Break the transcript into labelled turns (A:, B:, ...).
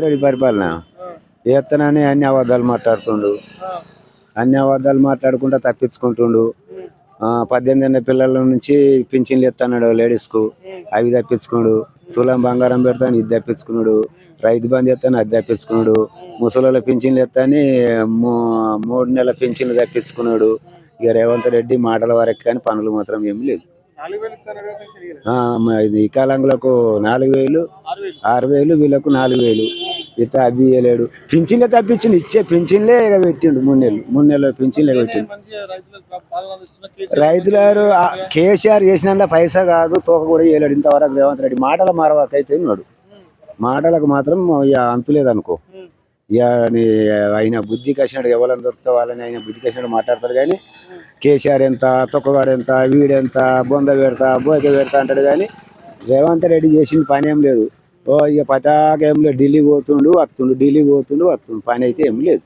A: రెడ్డి పరిపాలన చేస్తానని అన్ని అబద్ధాలు మాట్లాడుతుండు. అన్ని అబద్ధాలు మాట్లాడుకుంటా తప్పించుకుంటుండు. 18 ఏళ్ళ పిల్లల నుంచి పింఛన్లు ఇస్తున్నాడు లేడీస్కు, అవి తప్పించుకున్నాడు. తులం బంగారం పెడతాను ఇది తప్పించుకున్నాడు. రైతు బంధు ఎత్తాను అది తప్పించుకున్నాడు. ముసలోళ్ళ పింఛన్లు ఎత్తాని 3 నెలల పింఛన్లు తప్పించుకున్నాడు. ఇక రేవంత్ రెడ్డి మాటల వరకు కానీ పనులు మాత్రం ఏమి లేదు. వికలాంగులకు 4,000, 6,000, వీళ్ళకు 4,000 ఇత అవి ఇవ్వలేడు. పింఛన్లే తప్పించిండు, ఇచ్చే పింఛన్లే ఇక పెట్టిండు. 3 నెలలు పింఛన్లే పెట్టిండు. రైతులు కేసీఆర్ చేసినంత పైసా కాదు, తోక కూడా చేయలేడు ఇంతవరకు రేవంత్ రెడ్డి. మాటల మరవకైతే ఉన్నాడు, మాటలకు మాత్రం ఇక అంతులేదనుకో. ఇక ఆయన బుద్ధికి వచ్చినాడు, ఎవరైనా దొరికితే వాళ్ళని ఆయన బుద్ధికి వచ్చినాడు మాట్లాడతారు. కానీ కేసీఆర్ ఎంత, తొక్కగాడు ఎంత, వీడెంత, బొంద పెడతా, బోక పెడతా అంటాడు. కానీ రేవంత్ రెడ్డి చేసిన పని ఏం లేదు. ఇక పతాక ఏం లేదు. ఢిల్లీ పోతుండు వస్తుండు, ఢిల్లీ పోతుండు వస్తుండు, పని అయితే ఏం లేదు.